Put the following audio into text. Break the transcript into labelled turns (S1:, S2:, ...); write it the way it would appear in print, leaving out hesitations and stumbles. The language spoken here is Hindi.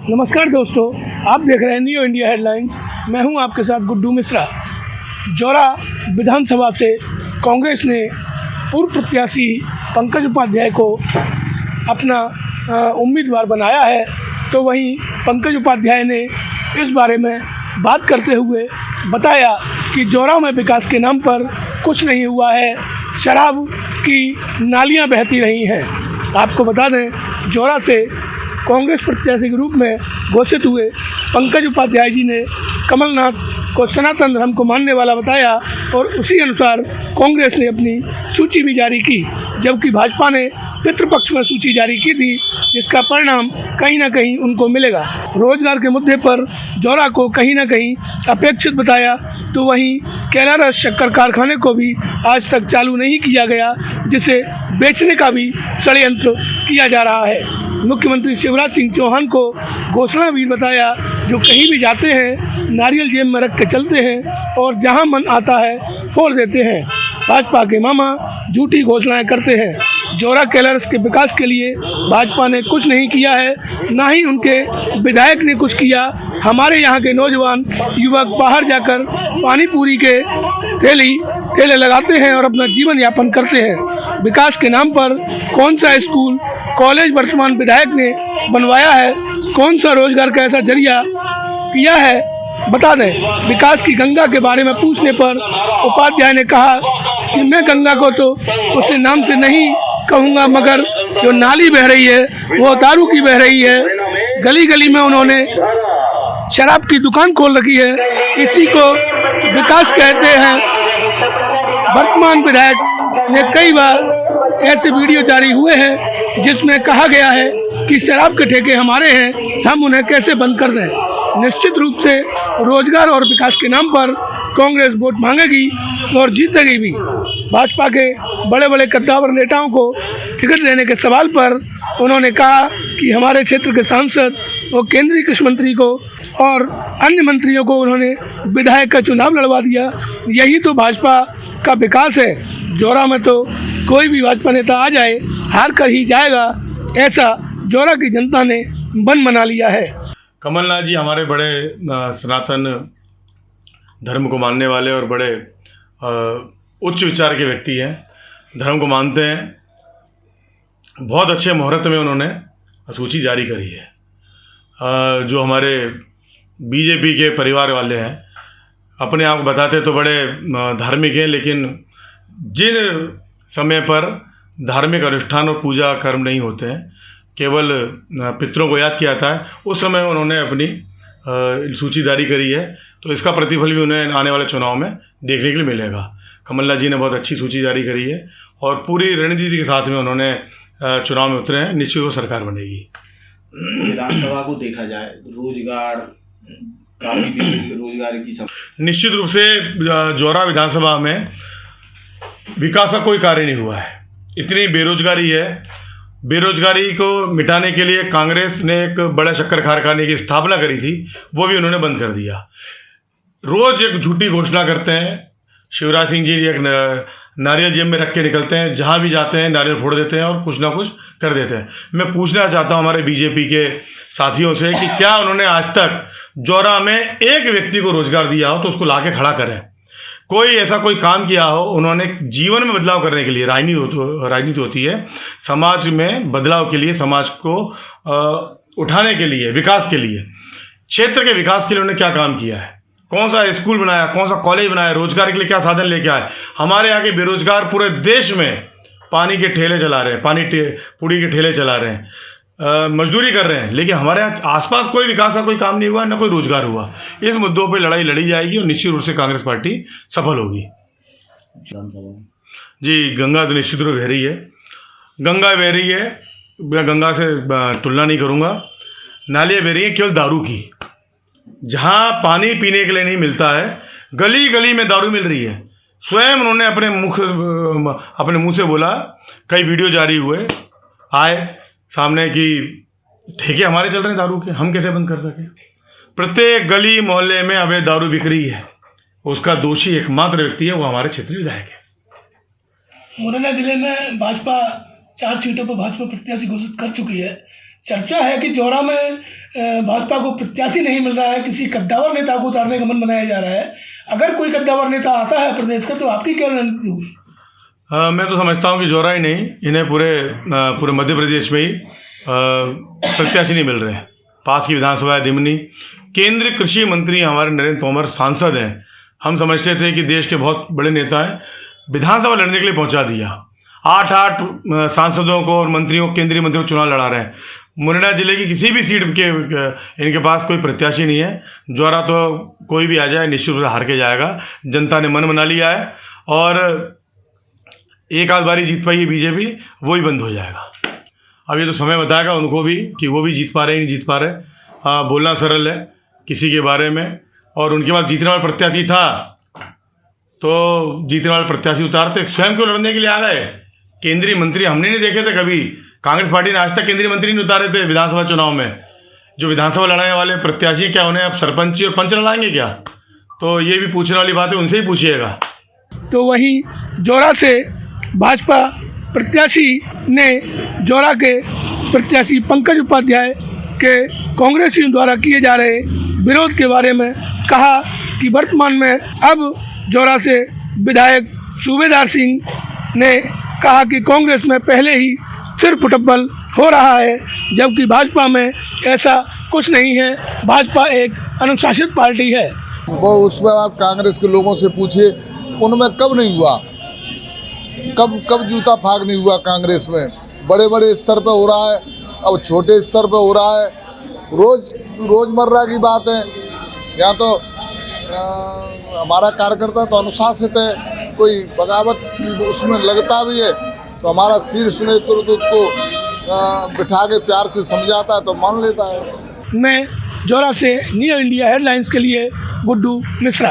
S1: नमस्कार दोस्तों, आप देख रहे हैं न्यू इंडिया हेडलाइंस। मैं हूं आपके साथ गुड्डू मिश्रा। जौरा विधानसभा से कांग्रेस ने पूर्व प्रत्याशी पंकज उपाध्याय को अपना उम्मीदवार बनाया है, तो वहीं पंकज उपाध्याय ने इस बारे में बात करते हुए बताया कि जौरा में विकास के नाम पर कुछ नहीं हुआ है, शराब की नालियां बहती रही हैं। आपको बता दें, जौरा से कांग्रेस प्रत्याशी के रूप में घोषित हुए पंकज उपाध्याय जी ने कमलनाथ को सनातन धर्म को मानने वाला बताया और उसी अनुसार कांग्रेस ने अपनी सूची भी जारी की, जबकि भाजपा ने पितृपक्ष में सूची जारी की थी, जिसका परिणाम कहीं ना कहीं उनको मिलेगा। रोजगार के मुद्दे पर जौरा को कहीं ना कहीं अपेक्षित बताया, तो वहीं कैलारस शक्कर कारखाने को भी आज तक चालू नहीं किया गया, जिसे बेचने का भी षड्यंत्र किया जा रहा है। मुख्यमंत्री शिवराज सिंह चौहान को घोषणावीर बताया, जो कहीं भी जाते हैं नारियल जेब में रख के चलते हैं और जहां मन आता है फोड़ देते हैं। भाजपा के मामा झूठी घोषणाएं करते हैं। जौरा कैलारस के विकास के लिए भाजपा ने कुछ नहीं किया है, ना ही उनके विधायक ने कुछ किया। हमारे यहाँ के नौजवान युवक बाहर जाकर पानी पूरी के ठेले लगाते हैं और अपना जीवन यापन करते हैं। विकास के नाम पर कौन सा स्कूल कॉलेज वर्तमान विधायक ने बनवाया है, कौन सा रोजगार का ऐसा जरिया किया है, बता दें। विकास की गंगा के बारे में पूछने पर उपाध्याय ने कहा कि मैं गंगा को तो उससे नाम से नहीं कहूँगा, मगर जो नाली बह रही है वो दारू की बह रही है। गली गली में उन्होंने शराब की दुकान खोल रखी है, इसी को विकास कहते हैं। वर्तमान विधायक ने कई बार ऐसे वीडियो जारी हुए हैं जिसमें कहा गया है कि शराब के ठेके हमारे हैं, हम उन्हें कैसे बंद कर दें। निश्चित रूप से रोजगार और विकास के नाम पर कांग्रेस वोट मांगेगी और जीतेगी भी। भाजपा के बड़े बड़े कद्दावर नेताओं को टिकट देने के सवाल पर उन्होंने कहा कि हमारे क्षेत्र के सांसद और केंद्रीय कृषि मंत्री को और अन्य मंत्रियों को उन्होंने विधायक का चुनाव लड़वा दिया। यही तो भाजपा का विकास है। जौरा में तो कोई भी भाजपा नेता आ जाए हार कर ही जाएगा, ऐसा जौरा की जनता ने मन बना लिया है।
S2: कमलनाथ जी हमारे बड़े सनातन धर्म को मानने वाले और बड़े उच्च विचार के व्यक्ति हैं, धर्म को मानते हैं। बहुत अच्छे मुहूर्त में उन्होंने सूची जारी करी है। जो हमारे बीजेपी के परिवार वाले हैं, अपने आप को बताते तो बड़े धार्मिक हैं, लेकिन जिन समय पर धार्मिक अनुष्ठान और पूजा कर्म नहीं होते हैं, केवल पितरों को याद किया जाता है, उस समय उन्होंने अपनी सूची जारी करी है। तो इसका प्रतिफल भी उन्हें आने वाले चुनाव में देखने के लिए मिलेगा। कमलनाथ जी ने बहुत अच्छी सूची जारी करी है और पूरी रणनीति के साथ में उन्होंने चुनाव में उतरे हैं। निश्चित वो सरकार बनेगी।
S3: विधानसभा को देखा जाए, रोजगार की
S2: निश्चित रूप से जौरा विधानसभा में विकास का कोई कार्य नहीं हुआ है। इतनी बेरोजगारी है। बेरोजगारी को मिटाने के लिए कांग्रेस ने एक बड़े शक्कर कारखाने की स्थापना करी थी, वो भी उन्होंने बंद कर दिया। रोज एक झूठी घोषणा करते हैं। शिवराज सिंह जी एक नारियल जेब में रख के निकलते हैं, जहाँ भी जाते हैं नारियल फोड़ देते हैं और कुछ ना कुछ कर देते हैं। मैं पूछना चाहता हूँ हमारे बीजेपी के साथियों से कि क्या उन्होंने आज तक जौरा में एक व्यक्ति को रोजगार दिया हो तो उसको ला के खड़ा करें। कोई ऐसा कोई काम किया हो उन्होंने जीवन में बदलाव करने के लिए। राजनीति होती है समाज में बदलाव के लिए, समाज को उठाने के लिए, विकास के लिए, क्षेत्र के विकास के लिए उन्होंने क्या काम किया है, कौन सा स्कूल बनाया, कौन सा कॉलेज बनाया, रोजगार के लिए क्या साधन लेके आए। हमारे यहाँ के बेरोजगार पूरे देश में पानी के ठेले चला रहे हैं, पूड़ी के ठेले चला रहे हैं, मजदूरी कर रहे हैं, लेकिन हमारे यहाँ आसपास कोई विकास का कोई काम नहीं हुआ, न कोई रोजगार हुआ। इस मुद्दों पे लड़ाई लड़ी जाएगी और निश्चित रूप से कांग्रेस पार्टी सफल होगी। जी, गंगा तो निश्चित रूप बह रही है। गंगा बह रही है, मैं गंगा से तुलना नहीं करूँगा। नालियाँ बह रही हैं केवल दारू की। जहाँ पानी पीने के लिए नहीं मिलता है, गली गली में दारू मिल रही है। स्वयं उन्होंने अपने मुँह से बोला, कई वीडियो जारी हुए आए सामने कि ठेके हमारे चल रहे हैं दारू के, हम कैसे बंद कर सकें। प्रत्येक गली मोहल्ले में अवैध दारू बिक रही है। उसका दोषी एकमात्र व्यक्ति है, वो हमारे क्षेत्रीय विधायक है।
S1: मुरैना जिले में भाजपा 4 सीटों पर भाजपा प्रत्याशी घोषित कर चुकी है। चर्चा है कि जौरा में भाजपा को प्रत्याशी नहीं मिल रहा है, किसी कद्दावर नेता को उतारने का मन बनाया जा रहा है। अगर कोई कद्दावर नेता आता है प्रदेश का तो आपकी क्या रणनीति होगी?
S2: मैं तो समझता हूँ कि जोरा ही नहीं, इन्हें पूरे मध्य प्रदेश में ही प्रत्याशी नहीं मिल रहे हैं। पास की विधानसभा है दिमनी, केंद्रीय कृषि मंत्री हमारे नरेंद्र तोमर सांसद हैं। हम समझते थे कि देश के बहुत बड़े नेता हैं, विधानसभा लड़ने के लिए पहुंचा दिया। 8 सांसदों को और मंत्रियों, केंद्रीय मंत्रियों को चुनाव लड़ा रहे हैं। मुरैना जिले की किसी भी सीट के इनके पास कोई प्रत्याशी नहीं है। जोरा तो कोई भी आ जाए निश्चित रूप से हार के जाएगा। जनता ने मन बना लिया है और एक आध बारी जीत पाई है बीजेपी, वो ही बंद हो जाएगा। अब ये तो समय बताएगा उनको भी कि वो भी जीत पा रहे हैं नहीं जीत पा रहे। हाँ, बोलना सरल है किसी के बारे में, और उनके पास जीतने वाला प्रत्याशी था तो जीतने वाले प्रत्याशी उतारते, स्वयं क्यों लड़ने के लिए आ गए? केंद्रीय मंत्री हमने नहीं देखे थे कभी। कांग्रेस पार्टी ने आज तक केंद्रीय मंत्री नहीं उतारे थे विधानसभा चुनाव में। जो विधानसभा लड़ाने वाले प्रत्याशी क्या उन्हें अब सरपंची और पंच लड़ाएंगे क्या? तो ये भी पूछने वाली बात है, उनसे ही पूछिएगा।
S1: तो वहीं जोरा से भाजपा प्रत्याशी ने जोरा के प्रत्याशी पंकज उपाध्याय के कांग्रेसियों द्वारा किए जा रहे विरोध के बारे में कहा कि वर्तमान में अब जोरा से विधायक सूबेदार सिंह ने कहा कि कांग्रेस में पहले ही सिर फुटबल हो रहा है, जबकि भाजपा में ऐसा कुछ नहीं है। भाजपा एक अनुशासित पार्टी है।
S4: वो उसमें आप कांग्रेस के लोगों से पूछिए, उनमें कब नहीं हुआ, कब जूता फाक नहीं हुआ कांग्रेस में। बड़े बड़े स्तर पे हो रहा है, अब छोटे स्तर पे हो रहा है। रोजमर्रा की बात है। यहाँ तो हमारा कार्यकर्ता तो अनुशासित है, कोई बगावत उसमें लगता भी है तो हमारा शीर्ष नेतृत्व उसको बिठा के प्यार से समझाता है तो मान लेता है।
S1: मैं जोरा से न्यू इंडिया हेडलाइंस के लिए गुड्डू मिश्रा।